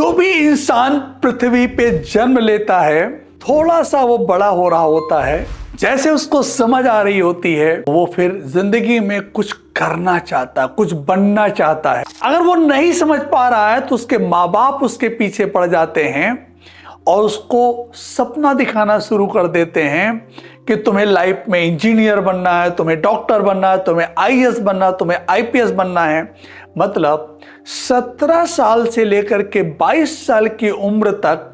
जो भी इंसान पृथ्वी पे जन्म लेता है, थोड़ा सा वो बड़ा हो रहा होता है, जैसे उसको समझ आ रही होती है, वो फिर जिंदगी में कुछ करना चाहता है, कुछ बनना चाहता है। अगर वो नहीं समझ पा रहा है तो उसके माँ बाप उसके पीछे पड़ जाते हैं और उसको सपना दिखाना शुरू कर देते हैं कि तुम्हें लाइफ में इंजीनियर बनना है, तुम्हें डॉक्टर बनना है, तुम्हें आईएएस बनना है, तुम्हें आईपीएस बनना है। मतलब 17 साल से लेकर के 22 साल की उम्र तक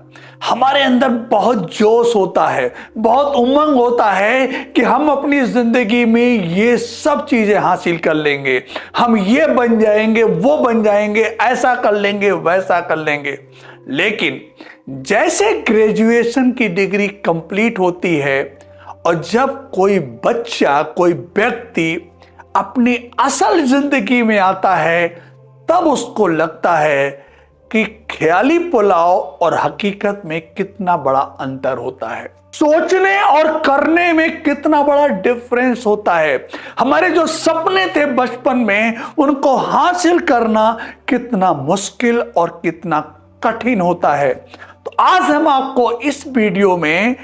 हमारे अंदर बहुत जोश होता है, बहुत उमंग होता है कि हम अपनी जिंदगी में ये सब चीजें हासिल कर लेंगे, हम ये बन जाएंगे, वो बन जाएंगे, ऐसा कर लेंगे, वैसा कर लेंगे। लेकिन जैसे ग्रेजुएशन की डिग्री कंप्लीट होती है और जब कोई बच्चा, कोई व्यक्ति अपनी असल जिंदगी में आता है, तब उसको लगता है कि ख्याली पुलाव और हकीकत में कितना बड़ा अंतर होता है, सोचने और करने में कितना बड़ा डिफरेंस होता है। हमारे जो सपने थे बचपन में, उनको हासिल करना कितना मुश्किल और कितना कठिन होता है। तो आज हम आपको इस वीडियो में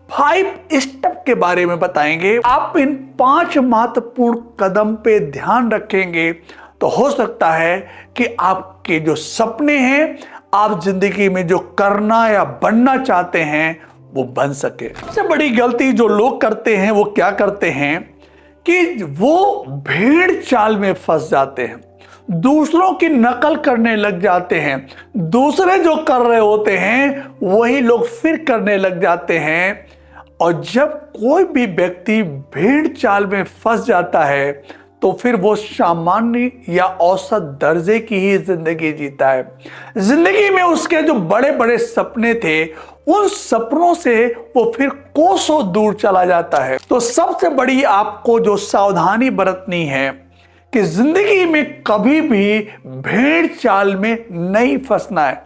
5 स्टेप के बारे में बताएंगे। आप इन 5 महत्वपूर्ण कदम पे ध्यान रखेंगे तो हो सकता है कि आपके जो सपने हैं, आप जिंदगी में जो करना या बनना चाहते हैं, वो बन सके। सबसे बड़ी गलती जो लोग करते हैं वो क्या करते हैं कि वो भेड़ चाल में फंस जाते हैं, दूसरों की नकल करने लग जाते हैं। दूसरे जो कर रहे होते हैं वही लोग फिर करने लग जाते हैं। और जब कोई भी व्यक्ति भेड़ चाल में फंस जाता है तो फिर वो सामान्य या औसत दर्जे की ही जिंदगी जीता है। जिंदगी में उसके जो बड़े बड़े सपने थे, उन सपनों से वो फिर कोसों दूर चला जाता है। तो सबसे बड़ी आपको जो सावधानी बरतनी है कि जिंदगी में कभी भी भेड़ चाल में नहीं फंसना है,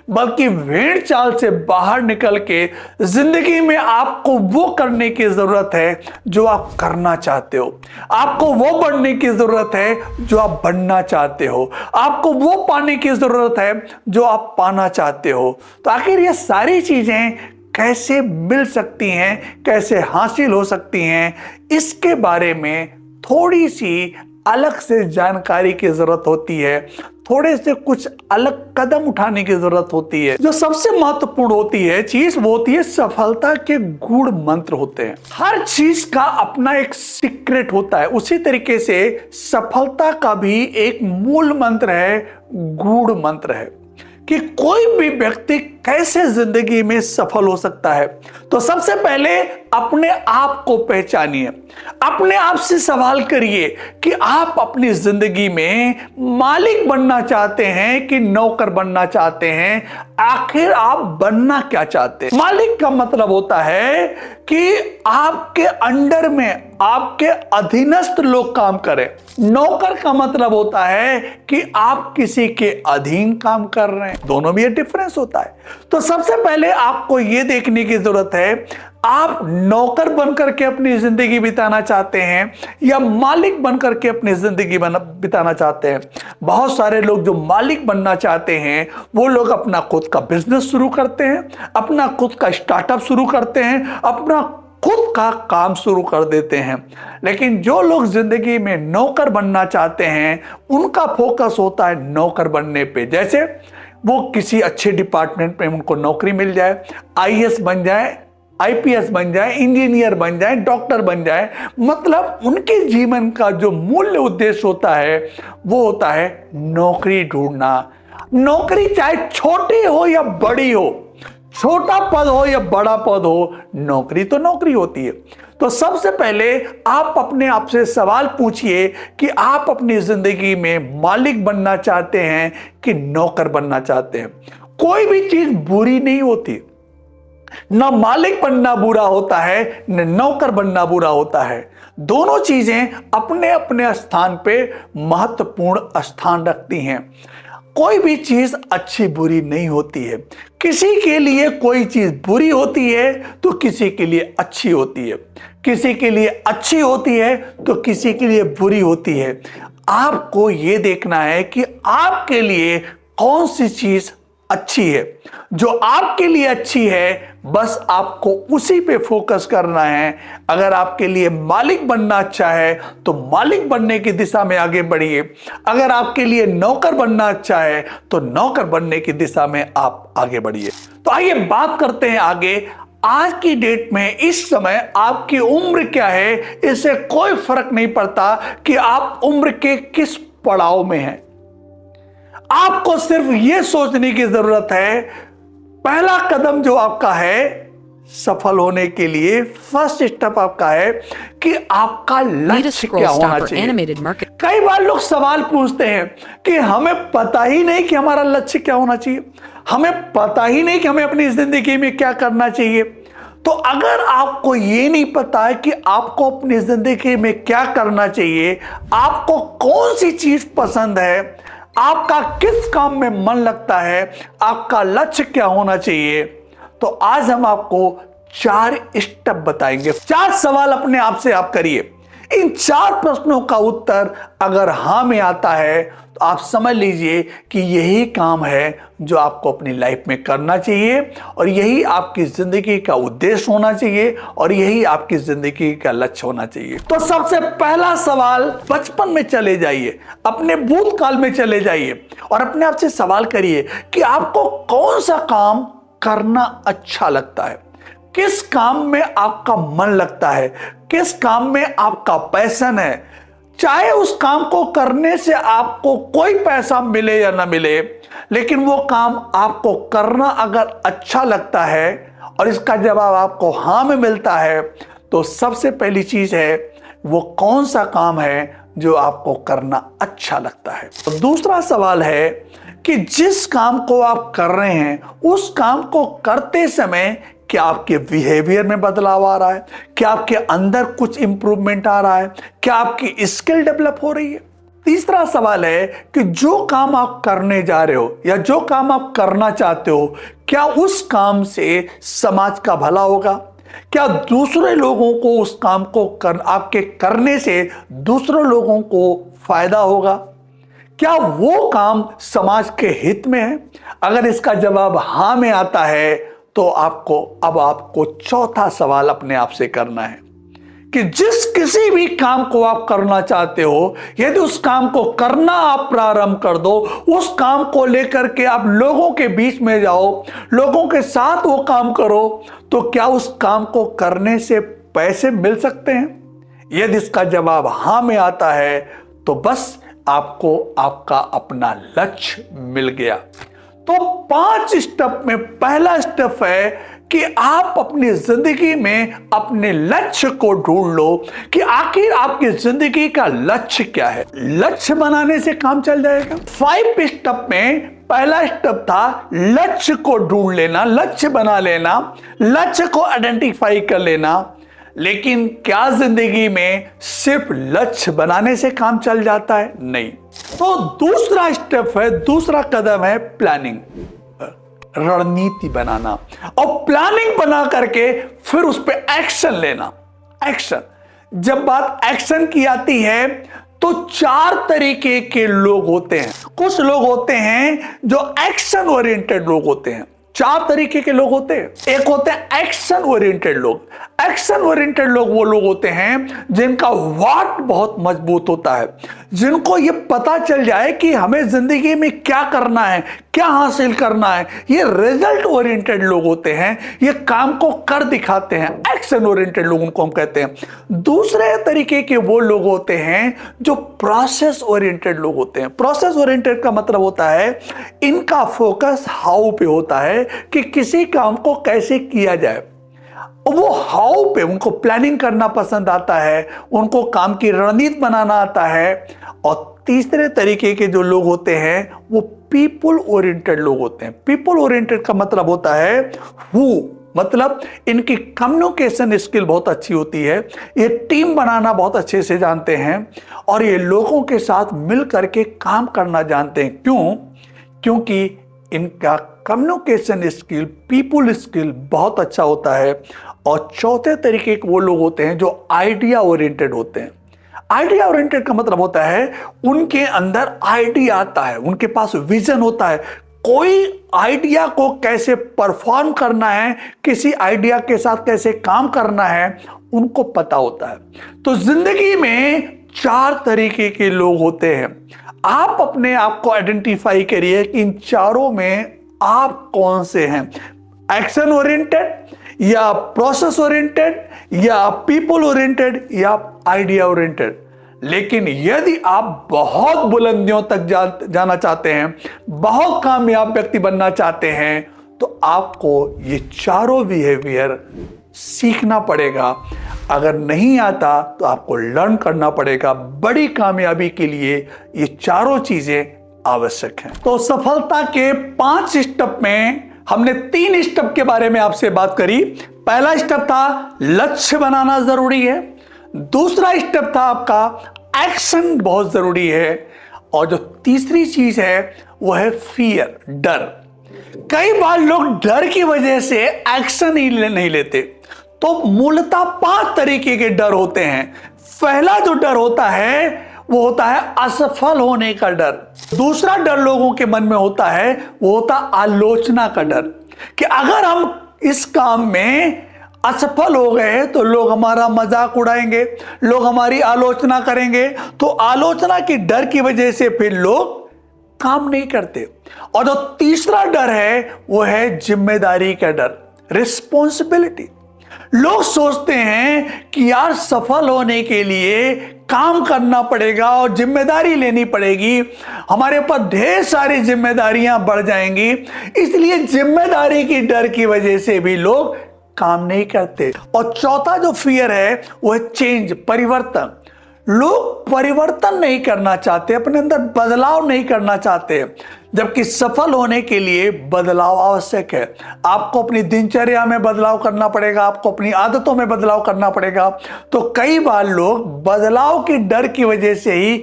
बल्कि भेड़ चाल से बाहर निकल के जिंदगी में आपको वो करने की जरूरत है जो आप करना चाहते हो। आपको वो बनने की जरूरत है जो आप बनना चाहते हो। आपको वो पाने की जरूरत है जो आप पाना चाहते हो। तो आखिर ये सारी चीजें कैसे मिल सकती हैं, कैसे हासिल हो सकती हैं, इसके बारे में थोड़ी सी अलग से जानकारी की जरूरत होती है। थोड़े से कुछ अलग कदम उठाने की जरूरत होती है। जो सबसे महत्वपूर्ण होती है चीज, वो होती है सफलता के गूढ़ मंत्र होते हैं। हर चीज का अपना एक सीक्रेट होता है, उसी तरीके से सफलता का भी एक मूल मंत्र है, गूढ़ मंत्र है कि कोई भी व्यक्ति कैसे जिंदगी में सफल हो सकता है। तो सबसे पहले अपने आप को पहचानिए, अपने आप से सवाल करिए कि आप अपनी जिंदगी में मालिक बनना चाहते हैं कि नौकर बनना चाहते हैं। आखिर आप बनना क्या चाहते हैं? मालिक का मतलब होता है कि आपके अंडर में, आपके अधीनस्थ लोग काम करें। नौकर का मतलब होता है कि आप किसी के अधीन काम कर रहे हैं। दोनों में ये डिफरेंस होता है। तो सबसे पहले आपको यह देखने की जरूरत है, आप नौकर बनकर के अपनी जिंदगी बिताना चाहते हैं या मालिक बनकर के अपनी जिंदगी बिताना चाहते हैं। बहुत सारे लोग जो मालिक बनना चाहते हैं वो लोग अपना खुद का बिजनेस शुरू करते हैं, अपना खुद का स्टार्टअप शुरू करते हैं, अपना खुद का काम शुरू कर देते हैं। लेकिन जो लोग जिंदगी में नौकर बनना चाहते हैं, उनका फोकस होता है नौकर बनने पे। जैसे वो किसी अच्छे डिपार्टमेंट में उनको नौकरी मिल जाए, आईएएस बन जाए, आईपीएस बन जाए, इंजीनियर बन जाए, डॉक्टर बन जाए। मतलब उनके जीवन का जो मूल्य उद्देश्य होता है वो होता है नौकरी ढूंढना। नौकरी चाहे छोटी हो या बड़ी हो, छोटा पद हो या बड़ा पद हो, नौकरी तो नौकरी होती है। तो सबसे पहले आप अपने आप से सवाल पूछिए कि आप अपनी जिंदगी में मालिक बनना चाहते हैं कि नौकर बनना चाहते हैं। कोई भी चीज बुरी नहीं होती, न मालिक बनना बुरा होता है, न नौकर बनना बुरा होता है। दोनों चीजें अपने अपने स्थान पे महत्वपूर्ण स्थान रखती हैं। कोई भी चीज अच्छी बुरी नहीं होती है। किसी के लिए कोई चीज बुरी होती है तो किसी के लिए अच्छी होती है, किसी के लिए अच्छी होती है तो किसी के लिए बुरी होती है। आपको यह देखना है कि आपके लिए कौन सी चीज अच्छी है, जो आपके लिए अच्छी है, बस आपको उसी पे फोकस करना है। अगर आपके लिए मालिक बनना अच्छा है तो मालिक बनने की दिशा में आगे बढ़िए। अगर आपके लिए नौकर बनना अच्छा है तो नौकर बनने की दिशा में आप आगे बढ़िए। तो आइए बात करते हैं आगे। आज की डेट में इस समय आपकी उम्र क्या है, इससे कोई फर्क नहीं पड़ता कि आप उम्र के किस पड़ाव में हैं। आपको सिर्फ यह सोचने की जरूरत है, पहला कदम जो आपका है सफल होने के लिए, फर्स्ट स्टेप आपका है कि आपका लक्ष्य क्या होना चाहिए। कई बार लोग सवाल पूछते हैं कि हमें पता ही नहीं कि हमारा लक्ष्य क्या होना चाहिए, हमें पता ही नहीं कि हमें अपनी जिंदगी में क्या करना चाहिए। तो अगर आपको ये नहीं पता है कि आपको अपनी जिंदगी में क्या करना चाहिए, आपको कौन सी चीज पसंद है, आपका किस काम में मन लगता है, आपका लक्ष्य क्या होना चाहिए, तो आज हम आपको 4 स्टेप बताएंगे। 4 सवाल अपने आप से आप करिए। इन 4 प्रश्नों का उत्तर अगर हाँ में आता है तो आप समझ लीजिए कि यही काम है जो आपको अपनी लाइफ में करना चाहिए और यही आपकी जिंदगी का उद्देश्य होना चाहिए और यही आपकी जिंदगी का लक्ष्य होना चाहिए। तो सबसे पहला सवाल, बचपन में चले जाइए, अपने भूतकाल में चले जाइए और अपने आप से सवाल करिए कि आपको कौन सा काम करना अच्छा लगता है, किस काम में आपका मन लगता है, किस काम में आपका पैशन है। चाहे उस काम को करने से आपको कोई पैसा मिले या ना मिले, लेकिन वो काम आपको करना अगर अच्छा लगता है और इसका जवाब आपको हाँ में मिलता है, तो सबसे पहली चीज है वो कौन सा काम है जो आपको करना अच्छा लगता है। तो दूसरा सवाल है कि जिस काम को आप कर रहे हैं उस काम को करते समय क्या आपके बिहेवियर में बदलाव आ रहा है, क्या आपके अंदर कुछ इंप्रूवमेंट आ रहा है, क्या आपकी स्किल डेवलप हो रही है। तीसरा सवाल है कि जो काम आप करने जा रहे हो या जो काम आप करना चाहते हो, क्या उस काम से समाज का भला होगा, क्या दूसरे लोगों को उस काम को आपके करने से दूसरे लोगों को फायदा होगा, क्या वो काम समाज के हित में है। अगर इसका जवाब हाँ में आता है तो आपको चौथा सवाल अपने आप से करना है कि जिस किसी भी काम को आप करना चाहते हो, यदि उस काम को करना आप प्रारंभ कर दो, उस काम को लेकर के आप लोगों के बीच में जाओ, लोगों के साथ वो काम करो, तो क्या उस काम को करने से पैसे मिल सकते हैं। यदि इसका जवाब हाँ में आता है तो बस आपको आपका अपना लक्ष्य मिल गया। तो 5 स्टेप में पहला स्टेप है कि आप अपनी जिंदगी में अपने लक्ष्य को ढूंढ लो कि आखिर आपकी जिंदगी का लक्ष्य क्या है। लक्ष्य बनाने से काम चल जाएगा। 5 स्टेप में पहला स्टेप था लक्ष्य को ढूंढ लेना, लक्ष्य बना लेना, लक्ष्य को आइडेंटिफाई कर लेना। लेकिन क्या जिंदगी में सिर्फ लक्ष्य बनाने से काम चल जाता है? नहीं। तो दूसरा स्टेप है, दूसरा कदम है प्लानिंग, रणनीति बनाना और प्लानिंग बना करके फिर उस पर एक्शन लेना। एक्शन, जब बात एक्शन की आती है तो 4 तरीके के लोग होते हैं। कुछ लोग होते हैं जो एक्शन ओरिएंटेड लोग होते हैं। 4 तरीके के लोग होते हैं। एक होते हैं एक्शन ओरिएंटेड लोग। एक्शन ओरिएंटेड लोग वो लोग होते हैं जिनका व्हाट बहुत मजबूत होता है, जिनको ये पता चल जाए कि हमें जिंदगी में क्या करना है, क्या हासिल करना है। ये रिजल्ट ओरिएंटेड लोग होते हैं, ये काम को कर दिखाते हैं। एक्शन ओरिएंटेड लोग उनको हम कहते हैं। दूसरे तरीके के वो लोग होते हैं जो प्रोसेस ओरिएंटेड लोग होते हैं। प्रोसेस ओरिएंटेड का मतलब होता है इनका फोकस हाउ पे होता है कि किसी काम को कैसे किया जाए। वो हाउ पे उनको प्लानिंग करना पसंद आता है, उनको काम की रणनीति बनाना आता है। और तीसरे तरीके के जो लोग होते हैं वो पीपल ओरिएंटेड लोग होते हैं। पीपल ओरिएंटेड का मतलब होता है हु, मतलब इनकी कम्युनिकेशन स्किल बहुत अच्छी होती है, ये टीम बनाना बहुत अच्छे से जानते हैं और ये लोगों के साथ मिल करके काम करना जानते हैं। क्यों? क्योंकि इनका कम्युनिकेशन स्किल, पीपल स्किल बहुत अच्छा होता है। और चौथे तरीके के वो लोग होते हैं जो आइडिया ओरिएंटेड होते हैं। आइडिया ओरिएंटेड का मतलब होता है उनके अंदर आइडिया आता है, उनके पास विजन होता है, कोई आइडिया को कैसे परफॉर्म करना है, किसी आइडिया के साथ कैसे काम करना है, उनको पता होता है। तो जिंदगी में 4 तरीके के लोग होते हैं। आप अपने आप को आइडेंटिफाई करिए कि इन चारों में आप कौन से हैं। एक्शन ओरिएंटेड या प्रोसेस ओरिएंटेड या पीपल ओरिएंटेड या आइडिया ओरिएंटेड। लेकिन यदि आप बहुत बुलंदियों तक जाना चाहते हैं, बहुत कामयाब व्यक्ति बनना चाहते हैं, तो आपको ये चारों बिहेवियर सीखना पड़ेगा। अगर नहीं आता तो आपको लर्न करना पड़ेगा। बड़ी कामयाबी के लिए ये चारों चीजें आवश्यक हैं। तो सफलता के 5 स्टेप में हमने 3 स्टेप के बारे में आपसे बात करी। पहला स्टेप था लक्ष्य बनाना जरूरी है। दूसरा स्टेप था आपका एक्शन बहुत जरूरी है। और जो तीसरी चीज है वो है फियर, डर। कई बार लोग डर की वजह से एक्शन ही नहीं लेते। तो मूलतः 5 तरीके के डर होते हैं। पहला जो डर होता है वो होता है असफल होने का डर। दूसरा डर लोगों के मन में होता है वो होता आलोचना का डर, कि अगर हम इस काम में असफल हो गए तो लोग हमारा मजाक उड़ाएंगे, लोग हमारी आलोचना करेंगे। तो आलोचना की डर की वजह से फिर लोग काम नहीं करते। और जो तीसरा डर है वो है जिम्मेदारी का डर, रिस्पॉन्सिबिलिटी। लोग सोचते हैं कि यार सफल होने के लिए काम करना पड़ेगा और जिम्मेदारी लेनी पड़ेगी, हमारे ऊपर ढेर सारी जिम्मेदारियां बढ़ जाएंगी, इसलिए जिम्मेदारी की डर की वजह से भी लोग काम नहीं करते। और चौथा जो फियर है वो है चेंज, परिवर्तन। लोग परिवर्तन नहीं करना चाहते, अपने अंदर बदलाव नहीं करना चाहते, जबकि सफल होने के लिए बदलाव आवश्यक है। आपको अपनी दिनचर्या में बदलाव करना पड़ेगा, आपको अपनी आदतों में बदलाव करना पड़ेगा। तो कई बार लोग बदलाव के डर की वजह से ही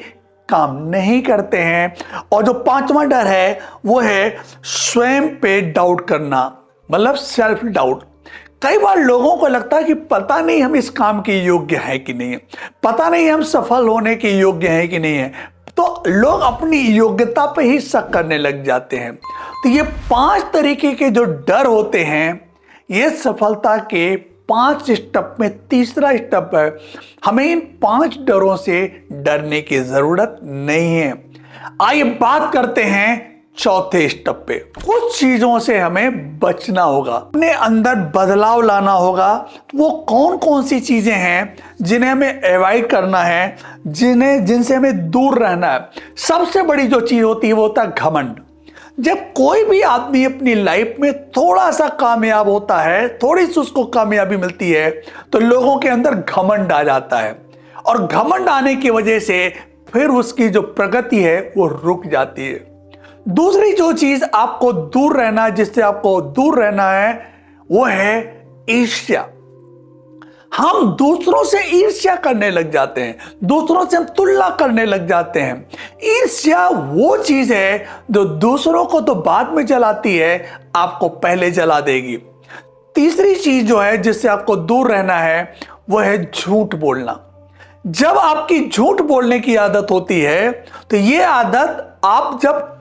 काम नहीं करते हैं। और जो 5वां डर है वो है स्वयं पे डाउट करना, मतलब सेल्फ डाउट। कई बार लोगों को लगता है कि पता नहीं हम इस काम के योग्य हैं कि नहीं है, पता नहीं हम सफल होने के योग्य हैं कि नहीं है। तो लोग अपनी योग्यता पे ही शक करने लग जाते हैं। तो ये 5 तरीके के जो डर होते हैं, ये सफलता के 5 स्टेप में तीसरा स्टेप है। हमें इन 5 डरों से डरने की जरूरत नहीं है। आइए बात करते हैं चौथे स्टेप पे। कुछ चीजों से हमें बचना होगा, अपने अंदर बदलाव लाना होगा। वो कौन कौन सी चीजें हैं जिन्हें हमें अवॉइड करना है, जिनसे हमें दूर रहना है। सबसे बड़ी जो चीज होती है वो होता है घमंड। जब कोई भी आदमी अपनी लाइफ में थोड़ा सा कामयाब होता है, थोड़ी सी उसको कामयाबी मिलती है, तो लोगों के अंदर घमंड आ जाता है। और घमंड आने की वजह से फिर उसकी जो प्रगति है वो रुक जाती है। दूसरी जो चीज आपको दूर रहना, जिससे आपको दूर रहना है, वो है ईर्ष्या। हम दूसरों से ईर्ष्या करने लग जाते हैं, दूसरों से हम तुलना करने लग जाते हैं। ईर्ष्या वो चीज है जो दूसरों को तो बाद में जलाती है, आपको पहले जला देगी। तीसरी चीज जो है जिससे आपको दूर रहना है वो है झूठ बोलना। जब आपकी झूठ बोलने की आदत होती है तो ये आदत, आप जब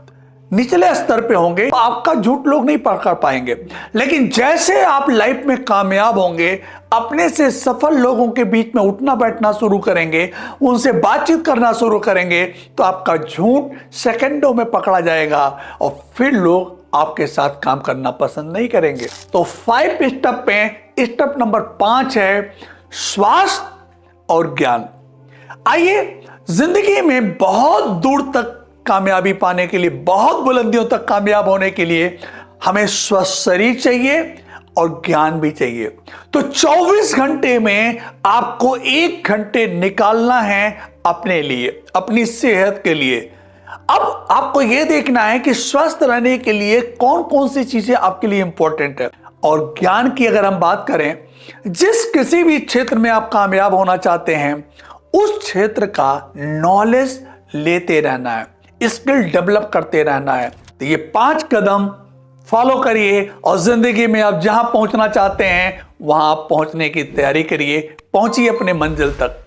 निचले स्तर पे होंगे तो आपका झूठ लोग नहीं पकड़ पाएंगे। लेकिन जैसे आप लाइफ में कामयाब होंगे, अपने से सफल लोगों के बीच में उठना बैठना शुरू करेंगे, उनसे बातचीत करना शुरू करेंगे, तो आपका झूठ सेकंडों में पकड़ा जाएगा और फिर लोग आपके साथ काम करना पसंद नहीं करेंगे। तो 5 स्टेप में स्टेप नंबर 5 है स्वास्थ्य और ज्ञान। आइए, जिंदगी में बहुत दूर तक कामयाबी पाने के लिए, बहुत बुलंदियों तक कामयाब होने के लिए हमें स्वस्थ शरीर चाहिए और ज्ञान भी चाहिए। तो 24 घंटे में आपको 1 घंटे निकालना है अपने लिए, अपनी सेहत के लिए। अब आपको यह देखना है कि स्वस्थ रहने के लिए कौन कौन सी चीजें आपके लिए इंपॉर्टेंट है। और ज्ञान की अगर हम बात करें, जिस किसी भी क्षेत्र में आप कामयाब होना चाहते हैं, उस क्षेत्र का नॉलेज लेते रहना है, स्किल डेवलप करते रहना है। तो ये 5 कदम फॉलो करिए और जिंदगी में आप जहां पहुंचना चाहते हैं वहां पहुंचने की तैयारी करिए। पहुंचिए अपने मंजिल तक।